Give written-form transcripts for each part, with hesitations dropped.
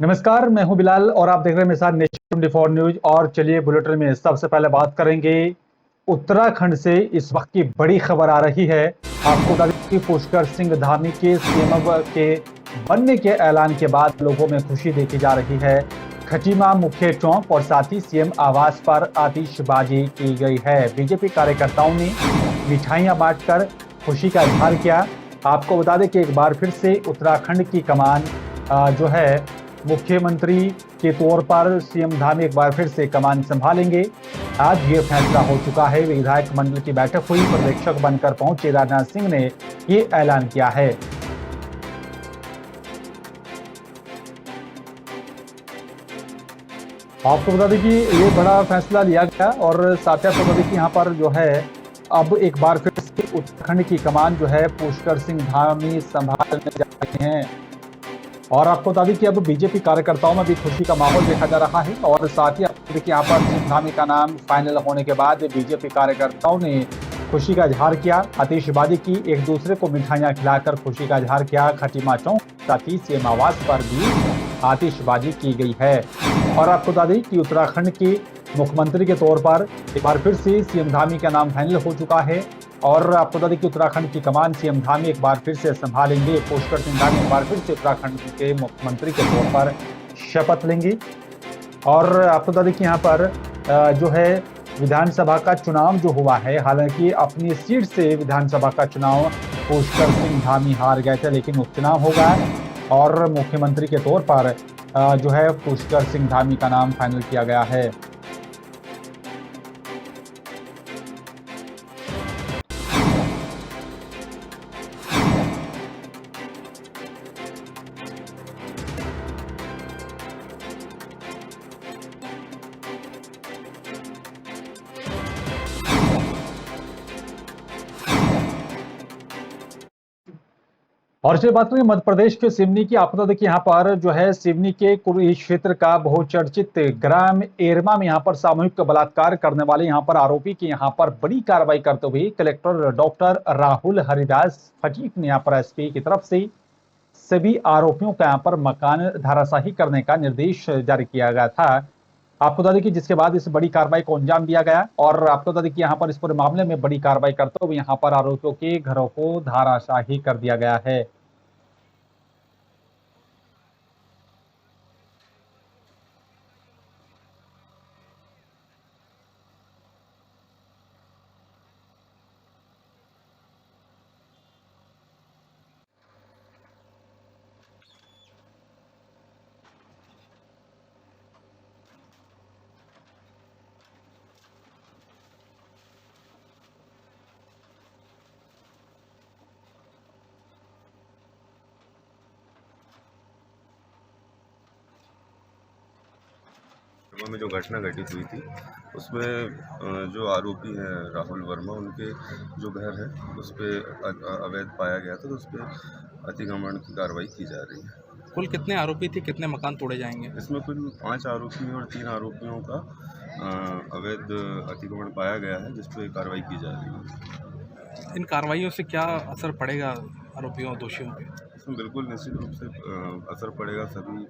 नमस्कार, मैं हूं बिलाल और आप देख रहे हैं मेरे साथ नेशन 24 न्यूज। और चलिए बुलेटिन में सबसे पहले बात करेंगे उत्तराखंड से। इस वक्त की बड़ी खबर आ रही है। आपको बता दें कि पुष्कर सिंह धामी के सीएम के बनने के ऐलान के बाद लोगों में खुशी देखी जा रही है। खटीमा मुख्य चौक और साथ ही सीएम आवास पर आतिशबाजी की गई है। बीजेपी कार्यकर्ताओं ने मिठाइयां बांटकर खुशी का इजहार किया। आपको बता दें कि एक बार फिर से उत्तराखंड की कमान जो है मुख्यमंत्री के तौर पर सीएम धामी एक बार फिर से कमान संभालेंगे। आज ये फैसला हो चुका है। विधायक मंडल की बैठक हुई, पर्यवेक्षक बनकर पहुंचे राजनाथ सिंह ने ये ऐलान किया है। आपको बता दें कि ये बड़ा फैसला लिया गया और साथ ही आपको बता दें कि यहाँ पर जो है अब एक बार फिर से उत्तराखंड की कमान जो है पुष्कर सिंह धामी संभालने जा रहे हैं। और आपको बता दें कि अब बीजेपी कार्यकर्ताओं में भी खुशी का माहौल देखा जा रहा है। और साथ ही आपको देखिए यहाँ पर सिंह धामी का नाम फाइनल होने के बाद बीजेपी कार्यकर्ताओं ने खुशी का इजहार किया, आतिशबाजी की, एक दूसरे को मिठाइयां खिलाकर खुशी का इजहार किया। खटीमा चौक साथ ही सीएम आवास पर भी आतिशबाजी की गई है। और आपको बता दें कि उत्तराखंड के मुख्यमंत्री के तौर पर एक बार फिर से सीएम धामी का नाम फाइनल हो चुका है। और आपको बता दें कि उत्तराखंड की कमान सीएम धामी एक बार फिर से संभालेंगे। पुष्कर सिंह धामी एक बार फिर से उत्तराखंड के मुख्यमंत्री के तौर पर शपथ लेंगे। और आपको बता दें कि यहाँ पर जो है विधानसभा का चुनाव जो हुआ है, हालांकि अपनी सीट से विधानसभा का चुनाव पुष्कर सिंह धामी हार गए थे, लेकिन उपचुनाव होगा और मुख्यमंत्री के तौर पर जो है पुष्कर सिंह धामी का नाम फाइनल किया गया है। और चलिए बात करें मध्य प्रदेश के सिवनी की। आपको देखिए यहाँ पर जो है सिवनी के कुरुई क्षेत्र का बहुचर्चित ग्राम एरमा में यहाँ पर सामूहिक बलात्कार करने वाले यहाँ पर आरोपी की यहाँ पर बड़ी कार्रवाई करते हुए collector doctor Rahul Haridas physique ने यहाँ पर एसपी की तरफ से सभी आरोपियों का यहाँ पर मकान धराशाही करने का निर्देश जारी किया गया था। आपको बता दें कि जिसके बाद इस बड़ी कार्रवाई को अंजाम दिया गया। और आपको बता दें कि यहाँ पर इस पूरे मामले में बड़ी कार्रवाई करते हुए यहाँ पर आरोपियों के घरों को धराशाही कर दिया गया है। में जो घटना घटित हुई थी उसमें जो आरोपी हैं राहुल वर्मा, उनके जो घर है उस पर अवैध पाया गया था, तो उस पर अतिक्रमण की कार्रवाई की जा रही है। कुल कितने आरोपी थे, कितने मकान तोड़े जाएंगे? इसमें कुल 5 आरोपी और 3 आरोपियों का अवैध अतिक्रमण पाया गया है, जिस पर कार्रवाई की जा रही है। इन कार्रवाइयों से क्या असर पड़ेगा आरोपियों और दोषियों पे? इसमें बिल्कुल निश्चित रूप से असर पड़ेगा। सभी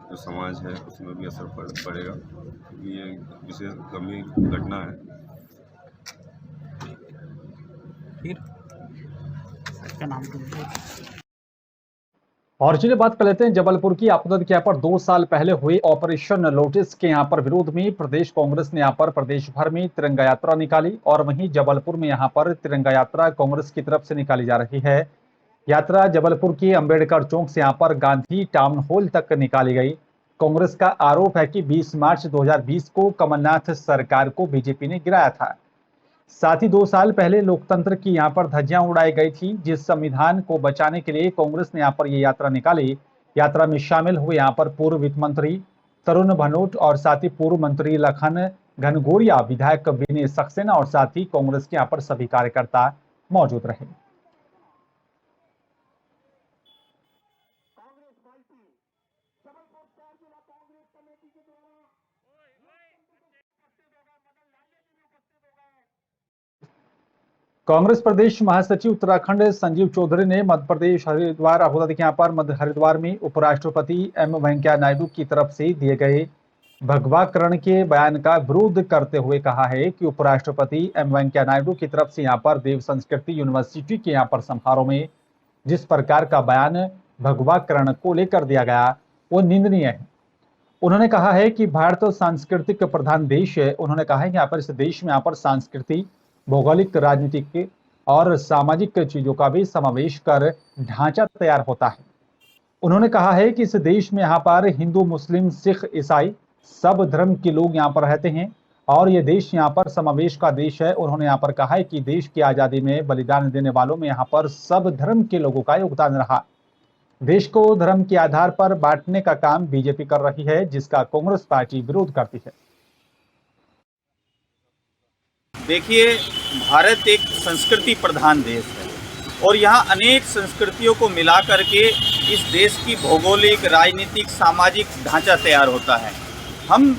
जो समाज है उसमें भी असर पड़ेगा, क्योंकि ये विशेष गंभीर घटना है। ठीक है, नाम और चलिए बात कर लेते हैं जबलपुर की। आपको बता दें कि यहाँ पर 2 साल पहले हुए ऑपरेशन लोटस के यहाँ पर विरोध में प्रदेश कांग्रेस ने यहाँ पर प्रदेश भर में तिरंगा यात्रा निकाली। और वहीं जबलपुर में यहाँ पर तिरंगा यात्रा कांग्रेस की तरफ से निकाली जा रही है। यात्रा जबलपुर के अंबेडकर चौक से यहाँ पर गांधी टाउन हॉल तक निकाली गई। कांग्रेस का आरोप है कि 20 मार्च 2020 को कमलनाथ सरकार को बीजेपी ने गिराया था। साथ ही 2 साल पहले लोकतंत्र की यहाँ पर धज्जियां उड़ाई गई थी, जिस संविधान को बचाने के लिए कांग्रेस ने यहाँ पर ये यात्रा निकाली। यात्रा में शामिल हुए यहाँ पर पूर्व वित्त मंत्री तरुण भनोट और साथ ही पूर्व मंत्री लखन घनघोरिया, विधायक विनय सक्सेना और साथ ही कांग्रेस के यहाँ पर सभी कार्यकर्ता मौजूद रहे। कांग्रेस प्रदेश महासचिव उत्तराखंड संजीव चौधरी ने मध्य प्रदेश हरिद्वार यहाँ पर मध्य हरिद्वार में उपराष्ट्रपति एम वेंकैया नायडू की तरफ से दिए गए भगवाकरण के बयान का विरोध करते हुए कहा है कि उपराष्ट्रपति एम वेंकैया नायडू की तरफ से यहाँ पर देव संस्कृति यूनिवर्सिटी के यहाँ पर समारोह में जिस प्रकार का बयान भगवाकरण को लेकर दिया गया वो निंदनीय है। उन्होंने कहा है कि भारत सांस्कृतिक प्रधान देश है। उन्होंने कहा है कि यहाँ पर इस देश में यहाँ पर सांस्कृति, भौगोलिक, राजनीतिक और सामाजिक चीजों का भी समावेश कर ढांचा तैयार होता है। उन्होंने कहा है कि इस देश में यहाँ पर हिंदू, मुस्लिम, सिख, ईसाई सब धर्म के लोग यहाँ पर रहते हैं और ये देश यहाँ पर समावेश का देश है। उन्होंने यहाँ पर कहा है कि देश की आजादी में बलिदान देने वालों में यहाँ पर सब धर्म के लोगों का योगदान रहा। देश को धर्म के आधार पर बांटने का काम बीजेपी कर रही है, जिसका कांग्रेस पार्टी विरोध करती है। देखिए, भारत एक संस्कृति प्रधान देश है और यहाँ अनेक संस्कृतियों को मिला करके इस देश की भौगोलिक, राजनीतिक, सामाजिक ढांचा तैयार होता है। हम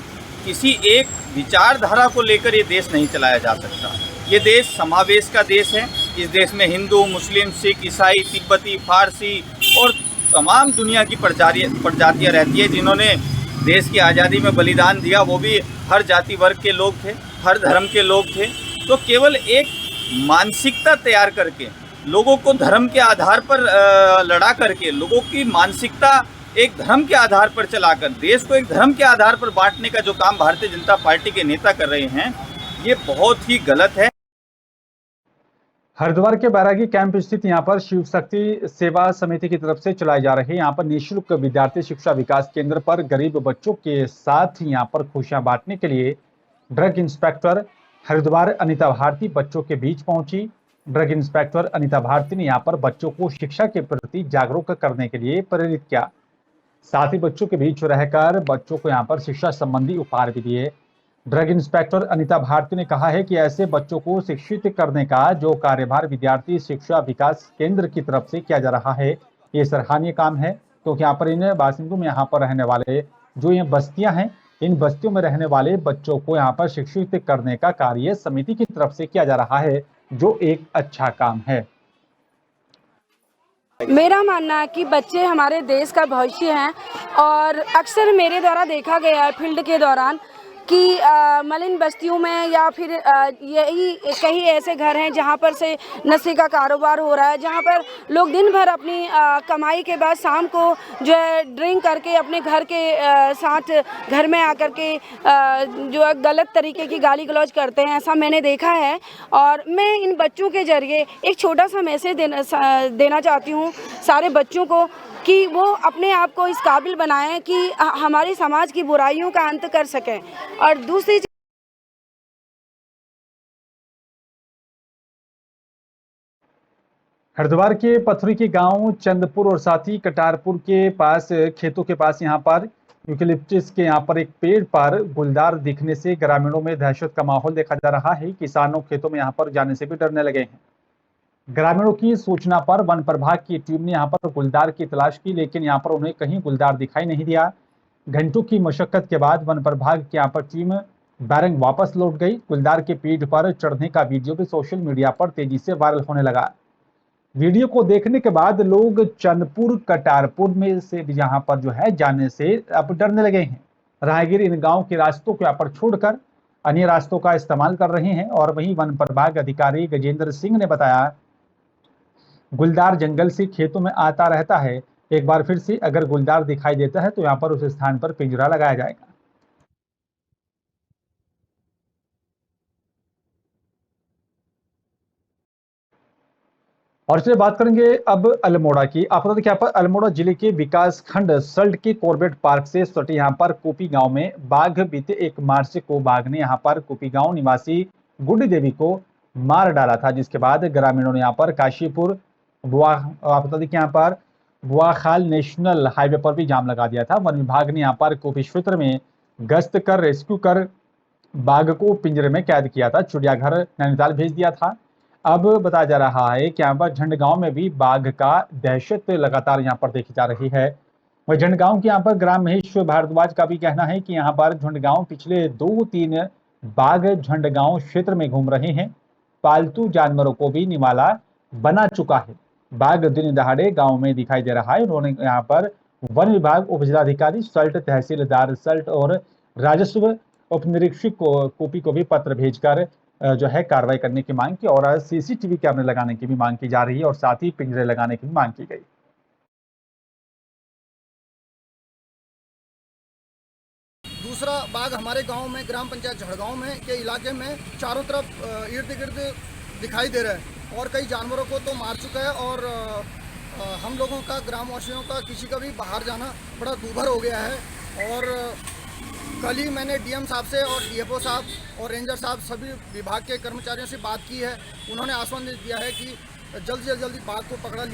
किसी एक विचारधारा को लेकर ये देश नहीं चलाया जा सकता। ये देश समावेश का देश है। इस देश में हिंदू, मुस्लिम, सिख, ईसाई, तिब्बती, फारसी और तमाम दुनिया की प्रजातियाँ रहती है। जिन्होंने देश की आज़ादी में बलिदान दिया वो भी हर जाति वर्ग के लोग थे, हर धर्म के लोग थे। तो केवल एक मानसिकता तैयार करके लोगों को धर्म के आधार पर लड़ा करके, लोगों की मानसिकता एक धर्म के आधार पर चलाकर देश को एक धर्म के आधार पर बांटने का जो काम भारतीय जनता पार्टी के नेता कर रहे हैं, ये बहुत ही गलत है। हरिद्वार के बैरागी कैंप स्थित यहाँ पर शिव शक्ति सेवा समिति की तरफ से चलाई जा रही यहाँ पर निःशुल्क विद्यार्थी शिक्षा विकास केंद्र पर गरीब बच्चों के साथ यहाँ पर खुशियां बांटने के लिए ड्रग इंस्पेक्टर हरिद्वार अनिता भारती बच्चों के बीच पहुंची। ड्रग इंस्पेक्टर अनिता भारती ने यहाँ पर बच्चों को शिक्षा के प्रति जागरूक करने के लिए प्रेरित किया। साथ ही बच्चों के बीच रहकर बच्चों को यहाँ पर शिक्षा संबंधी उपहार भी दिए। ड्रग इंस्पेक्टर अनिता भारती ने कहा है कि ऐसे बच्चों को शिक्षित करने का जो कार्यभार विद्यार्थी शिक्षा विकास केंद्र की तरफ से किया जा रहा है, ये सराहनीय काम है, क्योंकि यहाँ पर इन बासिंदों में यहाँ पर रहने वाले जो ये बस्तियां हैं, इन बस्तियों में रहने वाले बच्चों को यहाँ पर शिक्षित करने का कार्य समिति की तरफ से किया जा रहा है, जो एक अच्छा काम है। मेरा मानना है कि बच्चे हमारे देश का भविष्य हैं और अक्सर मेरे द्वारा देखा गया है फील्ड के दौरान कि मलिन बस्तियों में या फिर यही कई ऐसे घर हैं जहां पर से नशे का कारोबार हो रहा है, जहां पर लोग दिन भर अपनी कमाई के बाद शाम को जो है ड्रिंक करके अपने घर के साथ घर में आकर के जो है गलत तरीके की गाली गलौज करते हैं। ऐसा मैंने देखा है और मैं इन बच्चों के जरिए एक छोटा सा मैसेज देना चाहती हूँ सारे बच्चों को कि वो अपने आप को इस काबिल बनाएं कि हमारे समाज की बुराइयों का अंत कर सकें। और दूसरी हरिद्वार के पथरी के गांव चंदपुर और साथ ही कटारपुर के पास खेतों के पास यहाँ पर यूकेलिप्टस के यहाँ पर एक पेड़ पर गुलदार दिखने से ग्रामीणों में दहशत का माहौल देखा जा रहा है। किसानों खेतों में यहाँ पर जाने से भी डरने लगे हैं। ग्रामीणों की सूचना पर वन प्रभाग की टीम ने यहाँ पर गुलदार की तलाश की, लेकिन यहाँ पर उन्हें कहीं गुलदार दिखाई नहीं दिया। घंटों की मशक्कत के बाद वन प्रभाग की यहाँ पर टीम बैरंग वापस लौट गई। गुलदार के पेड़ पर चढ़ने का वीडियो भी सोशल मीडिया पर तेजी से वायरल होने लगा। वीडियो को देखने के बाद लोग चंदपुर, कटारपुर में से यहाँ पर जो है जाने से अब डरने लगे हैं। राहगीर इन गाँव के रास्तों को यहाँ पर छोड़कर अन्य रास्तों का इस्तेमाल कर रहे हैं। और वहीं वन प्रभाग अधिकारी गजेंद्र सिंह ने बताया, गुलदार जंगल से खेतों में आता रहता है। एक बार फिर से अगर गुलदार दिखाई देता है तो यहाँ पर उस स्थान पर पिंजरा लगाया जाएगा। और इसलिए बात करेंगे अब अल्मोड़ा की। आपको बता दें कि अल्मोड़ा जिले के विकास खंड सल्ट के कॉर्बेट पार्क से सटे यहाँ पर कोपी गांव में बाघ बीते 1 मार्च को बाघ ने यहाँ पर कोपी गांव निवासी गुड्डी देवी को मार डाला था, जिसके बाद ग्रामीणों ने यहाँ पर काशीपुर आप बता दें कि यहाँ पर बुआखाल नेशनल हाईवे पर भी जाम लगा दिया था। वन विभाग ने यहाँ पर कोपी क्षेत्र में गश्त कर रेस्क्यू कर बाघ को पिंजरे में कैद किया था, चिड़ियाघर नैनीताल भेज दिया था। अब बताया जा रहा है कि यहाँ पर झंडगांव में भी बाघ का दहशत लगातार यहाँ पर देखी जा रही है। वही झंडगांव के यहाँ पर ग्राम महेश भारद्वाज का भी कहना है कि यहाँ पर झंडगांव पिछले 2-3 बाघ झंडगांव क्षेत्र में घूम रहे हैं। पालतू जानवरों को भी निवाला बना चुका है। बाघ दिन दहाड़े गांव में दिखाई दे रहा है। उन्होंने यहाँ पर वन विभाग, उप जिलाधिकारी सल्ट, तहसीलदार सल्ट और राजस्व उप निरीक्षक कोपी को भी पत्र भेजकर जो है कार्रवाई करने की मांग की और सीसीटीवी कैमरे लगाने की भी मांग की जा रही है और साथ ही पिंजरे लगाने की भी मांग की गई। दूसरा बाघ हमारे गांव में, ग्राम पंचायत झड़गांव में के इलाके में चारों तरफ इर्द गिर्द दिखाई दे रहा है और कई जानवरों को तो मार चुका है और हम लोगों का, ग्रामवासियों का, किसी का भी बाहर जाना बड़ा दूभर हो गया है। और कल ही मैंने डीएम साहब से और डीएफओ साहब और रेंजर साहब सभी विभाग के कर्मचारियों से बात की है। उन्होंने आश्वासन दिया है कि जल्द से जल्दी बाघ को पकड़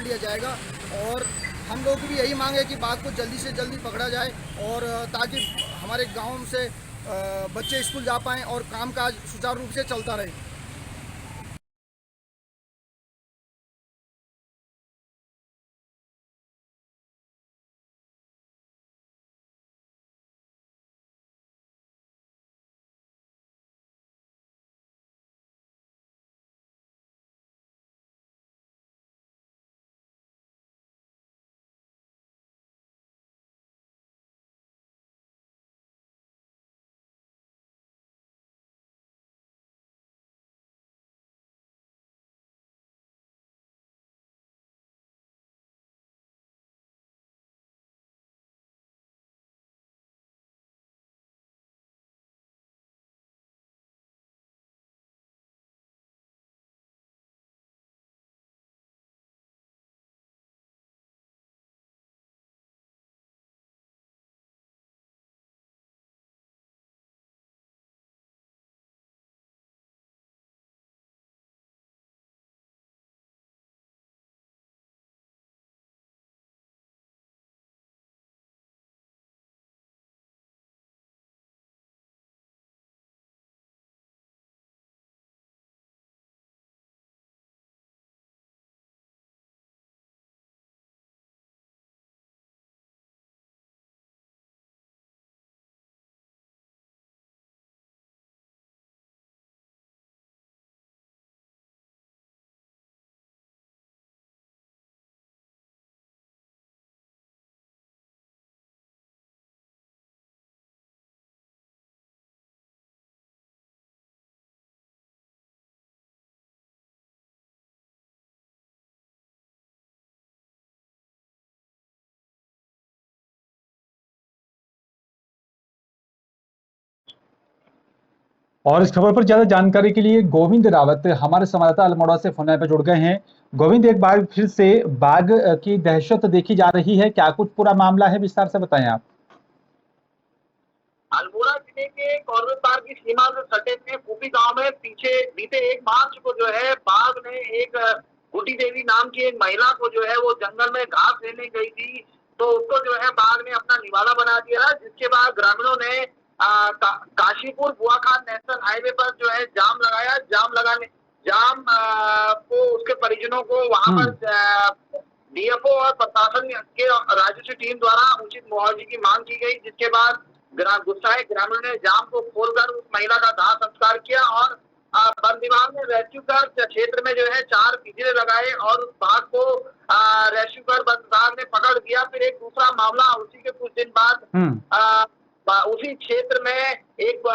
लिया जाएगा और हम लोग की भी यही मांग है कि बाघ को जल्दी से जल्दी पकड़ा जाए और ताकि हमारे गांव से बच्चे स्कूल जा पाएँ और कामकाज सुचारू रूप से चलता रहे। और इस खबर पर ज्यादा जानकारी के लिए गोविंद रावत हमारे संवाददाता अल्मोड़ा से फोन पर जुड़ गए हैं। गोविंद, एक बार फिर से बाघ की दहशत देखी जा रही है, क्या कुछ पूरा मामला है, विस्तार से बताएं आप। अल्मोड़ा जिले के कॉर्बेट पार्क की सीमा से सटे में कुपी गांव में पीछे बीते 1 मार्च को जो है बाघ ने एक गुटी देवी नाम की एक महिला को जो है वो जंगल में घास लेने गई थी, तो उसको जो है बाघ ने अपना निवाला बना दिया। जिसके बाद ग्रामीणों ने काशीपुर बुआखान नेशनल हाईवे पर जो है जाम लगाया। जाम को उसके परिजनों को वहां पर डीएफओ और प्रशासन के राजस्व टीम द्वारा उचित मुआवजे की मांग की गई। जिसके बाद गुस्साए ग्रामीणों ने जाम को खोलकर उस महिला का दाह संस्कार किया और वन विभाग ने रेस्क्यू कर क्षेत्र में जो है 4 पिंजरे लगाए और उस बाघ को रेस्क्यू कर वन विभाग ने पकड़ दिया। फिर एक दूसरा मामला उसी के कुछ दिन बाद उसी क्षेत्र में एक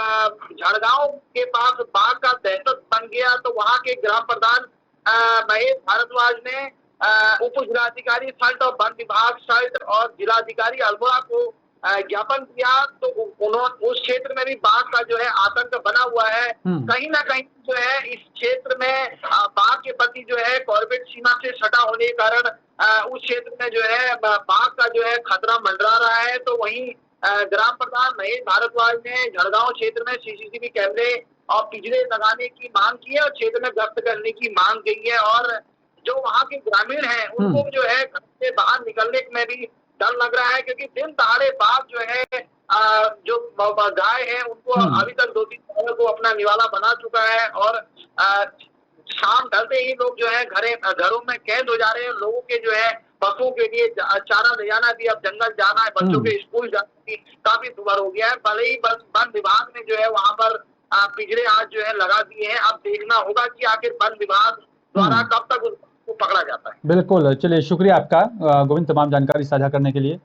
झड़गांव के पास बाघ का दहशत बन गया, तो वहां के ग्राम प्रधान महेश भारद्वाज ने उप जिलाधिकारी सल्ट और वन विभाग सल्ट और जिलाधिकारी अल्मोड़ा को ज्ञापन किया, तो उन्होंने उस क्षेत्र में भी बाघ का जो है आतंक बना हुआ है। कहीं ना कहीं जो है इस क्षेत्र में बाघ के प्रति जो है कॉर्बेट सीमा से सटा होने के कारण उस क्षेत्र में जो है बाघ का जो है खतरा मंडरा रहा है। तो वहीं ग्राम प्रधान महेश भारद्वाज ने झड़गांव क्षेत्र में सीसीटीवी कैमरे और पिंजरे लगाने की मांग की है और क्षेत्र में गश्त करने की मांग की है। और जो वहां के ग्रामीण हैं उनको जो है घर से बाहर निकलने में भी डर लग रहा है, क्योंकि दिन दहाड़े बाघ जो है जो गाय है उनको अभी तक 2-3 गायों को अपना निवाला बना चुका है और शाम ढलते ही लोग जो है घरों में कैद हो जा रहे हैं। लोगों के जो है पशुओं के लिए चारा ले जाना भी, अब जंगल जाना है, बच्चों के स्कूल जाना भी काफी दुभर हो गया है। भले ही वन विभाग ने जो है वहां पर पिंजरे आज जो है लगा दिए हैं। अब देखना होगा कि आखिर वन विभाग द्वारा कब तक उसको पकड़ा जाता है। बिल्कुल, चलिए शुक्रिया आपका गोविंद, तमाम जानकारी साझा करने के लिए।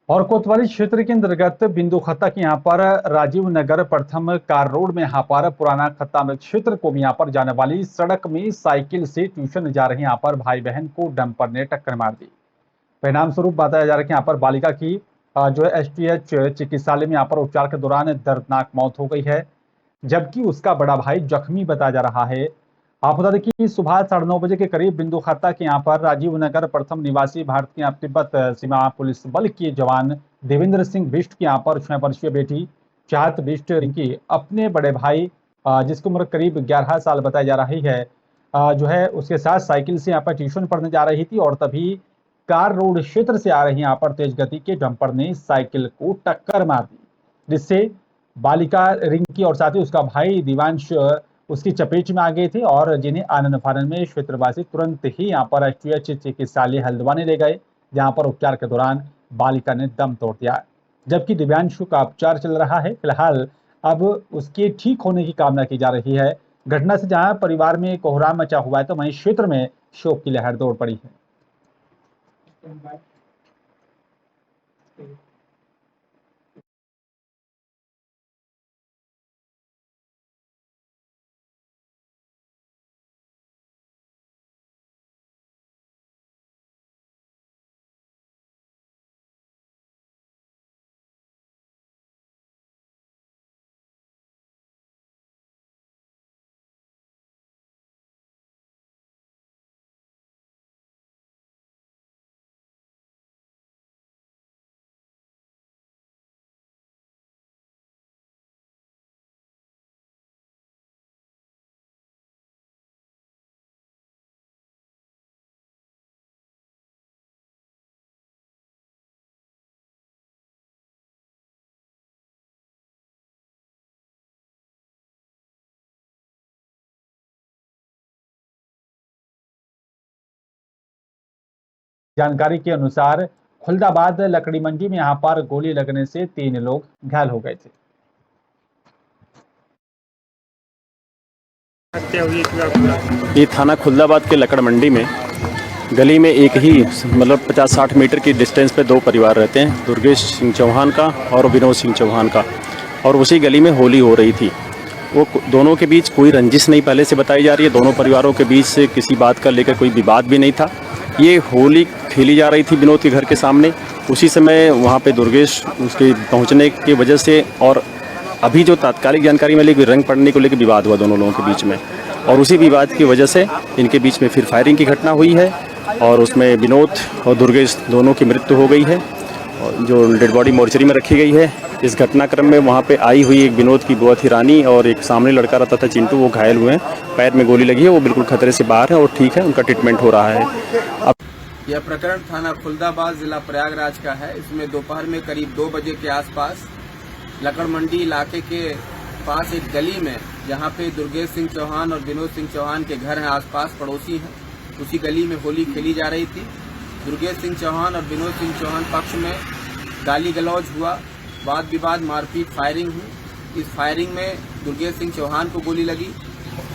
और कोतवाली क्षेत्र के अंतर्गत बिंदु खत्ता के यहाँ पर राजीव नगर प्रथम कार रोड में यहाँ पर पुराना खत्ता में क्षेत्र को भी यहाँ पर जाने वाली सड़क में साइकिल से ट्यूशन जा रहे यहाँ पर भाई बहन को डंपर ने टक्कर मार दी। परिणाम स्वरूप बताया जा रहा है कि यहाँ पर बालिका की जो है एसटीएच चिकित्सालय में यहाँ पर उपचार के दौरान दर्दनाक मौत हो गई है, जबकि उसका बड़ा भाई जख्मी बताया जा रहा है। आप बता दें कि सुबह 9:30 बजे के करीब बिंदु खत्ता के यहाँ पर राजीव नगर प्रथम निवासी भारतीय तिब्बत सीमा पुलिस बल के जवान देवेंद्र सिंह बिष्ट की यहाँ पर 6 वर्षीय बेटी चाहत बिष्ट की अपने बड़े भाई जिसकी उम्र करीब 11 साल बताई जा रही है जो है उसके साथ साइकिल से यहाँ पर ट्यूशन पढ़ने जा रही थी, और तभी कार रोड क्षेत्र से आ रही यहाँ पर तेज गति के डंपर ने साइकिल को टक्कर मार दी, जिससे बालिका रिंकी और साथ ही उसका भाई दिवांश उसकी चपेट में आ गए थे, और जिन्हें आनंद फानन में क्षेत्रवासी तुरंत ही यहाँ पर एसटीएच चिकित्सालय हल्द्वानी ले गए, जहाँ पर उपचार के दौरान बालिका ने दम तोड़ दिया, जबकि दिव्यांशु का उपचार चल रहा है। फिलहाल अब उसके ठीक होने की कामना की जा रही है। घटना से जहां परिवार में कोहराम मचा हुआ है, तो वहीं क्षेत्र में शोक की लहर दौड़ पड़ी है। जानकारी के अनुसार खुलदाबाद लकड़ी मंडी में यहाँ पर गोली लगने से 3 लोग घायल हो गए थे। ये थाना खुलदाबाद के लकड़ मंडी में गली में एक ही मतलब 50-60 मीटर की डिस्टेंस पे 2 परिवार रहते हैं, दुर्गेश सिंह चौहान का और विनोद सिंह चौहान का, और उसी गली में होली हो रही थी। वो दोनों के बीच कोई रंजिश नहीं पहले से बताई जा रही है, दोनों परिवारों के बीच से किसी बात का लेकर कोई विवाद भी नहीं था। ये होली खेली जा रही थी विनोद के घर के सामने, उसी समय वहाँ पे दुर्गेश उसके पहुँचने की वजह से, और अभी जो तात्कालिक जानकारी मिली कि रंग पड़ने को लेकर विवाद हुआ दोनों लोगों के बीच में, और उसी विवाद की वजह से इनके बीच में फिर फायरिंग की घटना हुई है, और उसमें विनोद और दुर्गेश दोनों की मृत्यु हो गई है, और जो डेड बॉडी मोर्चरी में रखी गई है। इस घटनाक्रम में वहाँ पे आई हुई एक विनोद की बुआ थी रानी, और एक सामने लड़का रहता था चिंटू, वो घायल हुए हैं, पैर में गोली लगी है, वो बिल्कुल खतरे से बाहर है और ठीक है, उनका ट्रीटमेंट हो रहा है। अब यह प्रकरण थाना खुलदाबाद जिला प्रयागराज का है। इसमें दोपहर में करीब 2 बजे के आसपास लकड़ मंडी इलाके के पास एक गली में, जहां पे दुर्गेश सिंह चौहान और विनोद सिंह चौहान के घर हैं, आसपास पड़ोसी हैं, उसी गली में होली खेली जा रही थी। दुर्गेश सिंह चौहान और विनोद सिंह चौहान पक्ष में गाली गलौज हुआ, वाद विवाद, मारपीट, फायरिंग हुई। इस फायरिंग में दुर्गेश सिंह चौहान को गोली लगी,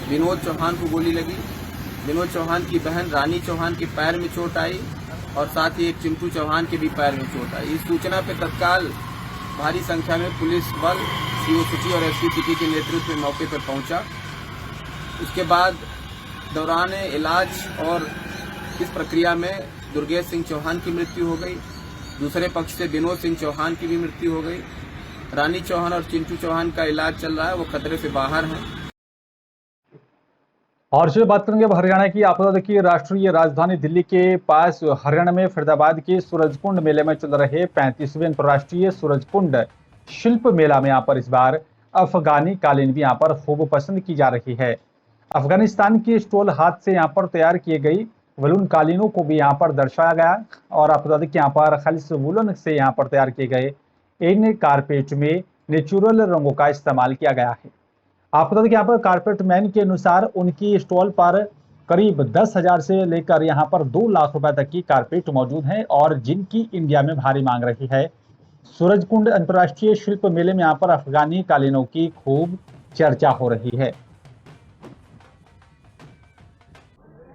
विनोद चौहान को गोली लगी। विनोद चौहान की बहन रानी चौहान के पैर में चोट आई, और साथ ही एक चिंटू चौहान के भी पैर में चोट आई। इस सूचना पर तत्काल भारी संख्या में पुलिस बल, सीओ सिटी और एसपी सिटी के नेतृत्व में मौके पर पहुंचा। उसके बाद दौरान इलाज और इस प्रक्रिया में दुर्गेश सिंह चौहान की मृत्यु हो गई, दूसरे पक्ष से विनोद सिंह चौहान की भी मृत्यु हो गई। रानी चौहान और चिंटू चौहान का इलाज चल रहा है, वो खतरे से बाहर हैं। और जो बात करेंगे अब हरियाणा की, आप बता दें कि राष्ट्रीय राजधानी दिल्ली के पास हरियाणा में फरीदाबाद के सूरजकुंड मेले में चल रहे 35वें अंतर्राष्ट्रीय सूरजकुंड शिल्प मेला में यहाँ पर इस बार अफगानी कालीन भी यहाँ पर खूब पसंद की जा रही है। अफगानिस्तान के स्टॉल हाथ से यहाँ पर तैयार किए गई वुलन कालीनों को भी यहाँ पर दर्शाया गया, और आप बता दें कि यहाँ पर खालिस वुलन से यहाँ पर तैयार किए गए इन कारपेट में नेचुरल रंगों का इस्तेमाल किया गया है। आपको बता दें कि यहाँ पर कारपेट मैन के अनुसार उनकी स्टॉल पर करीब 10,000 से लेकर यहाँ पर 2 लाख रुपए तक की कारपेट मौजूद हैं और जिनकी इंडिया में भारी मांग रही है। सूरजकुंड अंतर्राष्ट्रीय शिल्प मेले में यहाँ पर अफगानी कालीनों की खूब चर्चा हो रही है।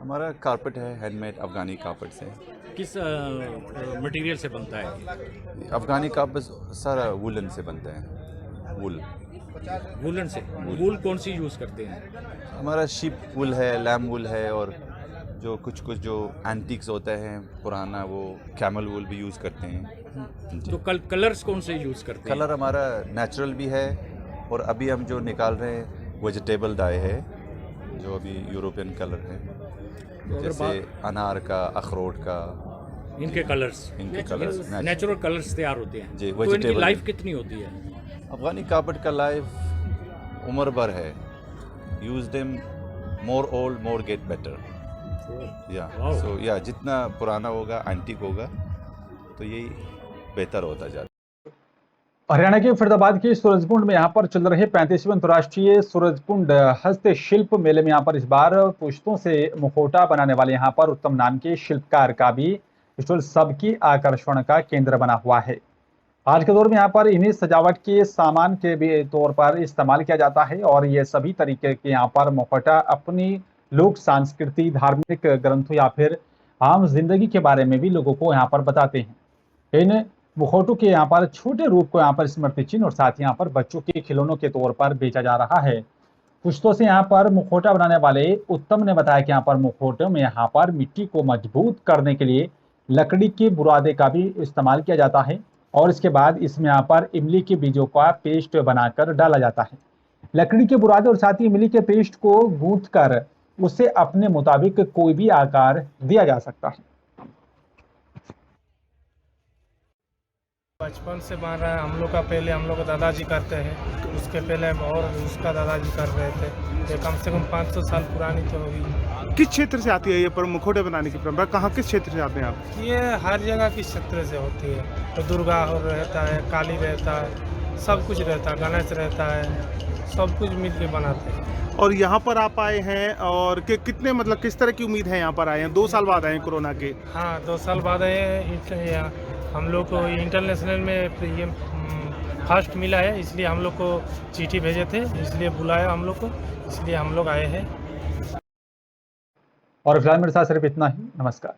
हमारा कारपेट है हैंडमेड अफगानी कारपेट से। किस मटेरियल से बनता है? अफगानी कारपेट सारा वुलन से बनता है। वुलन से? वूल कौन सी यूज़ करते हैं? हमारा शीप वुल है, लैम वुल है और जो कुछ जो एंटीक्स होते हैं पुराना वो कैमल वुल भी यूज़ करते हैं। तो कलर्स कौन से यूज़ करते हैं? कलर हमारा नेचुरल भी है और अभी हम जो निकाल रहे हैं वेजिटेबल डाई है जो अभी यूरोपियन कलर है, जैसे अनार का, अखरोट का, इनके कलर्स नेचुरल कलर्स तैयार होते हैं जी। तो इनकी लाइफ कितनी होती है? अफगानी कारपेट का लाइफ उम्र भर है। Use them more old more get better या जितना पुराना होगा एंटीक होगा तो यही बेहतर होता जाता है। हरियाणा के फरीदाबाद के सूरजकुंड में यहाँ पर चल रहे 35वें अंतर्राष्ट्रीय सूरजकुंड हस्तशिल्प मेले में यहाँ पर इस बार पुश्तों से मुखौटा बनाने वाले यहाँ पर उत्तम नाम के शिल्पकार का भी स्टॉल सबकी आकर्षण का केंद्र बना हुआ है। आज के दौर में यहाँ पर इन्हें सजावट के सामान के भी तौर पर इस्तेमाल किया जाता है और ये सभी तरीके के यहाँ पर मुखौटा अपनी लोक संस्कृति, धार्मिक ग्रंथों या फिर आम जिंदगी के बारे में भी लोगों को यहाँ पर बताते हैं। इन मुखौटों के यहाँ पर छोटे रूप को यहाँ पर स्मृति चिन्ह और साथ ही यहाँ पर बच्चों के खिलौनों के तौर पर बेचा जा रहा है। पुश्तों से यहाँ पर मुखौटा बनाने वाले उत्तम ने बताया कि यहाँ पर मुखौटों में यहाँ पर मिट्टी को मजबूत करने के लिए लकड़ी के बुरादे का भी इस्तेमाल किया जाता है और इसके बाद इसमें यहाँ पर इमली के बीजों का पेस्ट बनाकर डाला जाता है। लकड़ी के बुरादे और साथ ही इमली के पेस्ट को गूंथ कर उसे अपने मुताबिक कोई भी आकार दिया जा सकता है। बचपन से बन रहा है हम लोग का। पहले हम लोग का दादाजी करते हैं, उसके पहले और उसका दादाजी कर रहे थे। ये कम से कम 500 साल पुरानी तो होगी। किस क्षेत्र से आती है ये पर मुखौटे बनाने की परंपरा? कहाँ किस क्षेत्र से आते हैं आप? ये हर जगह किस क्षेत्र से होती है। तो दुर्गा हो रहता है, काली रहता है, सब कुछ रहता है, गणेश रहता है, सब कुछ मिल के बनाते हैं। और यहाँ पर आप आए हैं और कितने मतलब किस तरह की उम्मीद है? यहाँ पर आए हैं 2 साल बाद आए हैं कोरोना के। हाँ 2 साल बाद आए हैं। हम लोग को इंटरनेशनल में ये फर्स्ट मिला है, इसलिए हम लोग को चिट्ठी भेजे थे, इसलिए बुलाया हम लोग को, इसलिए हम लोग आए हैं। और फिलहाल मेरे साथ सिर्फ इतना ही। नमस्कार।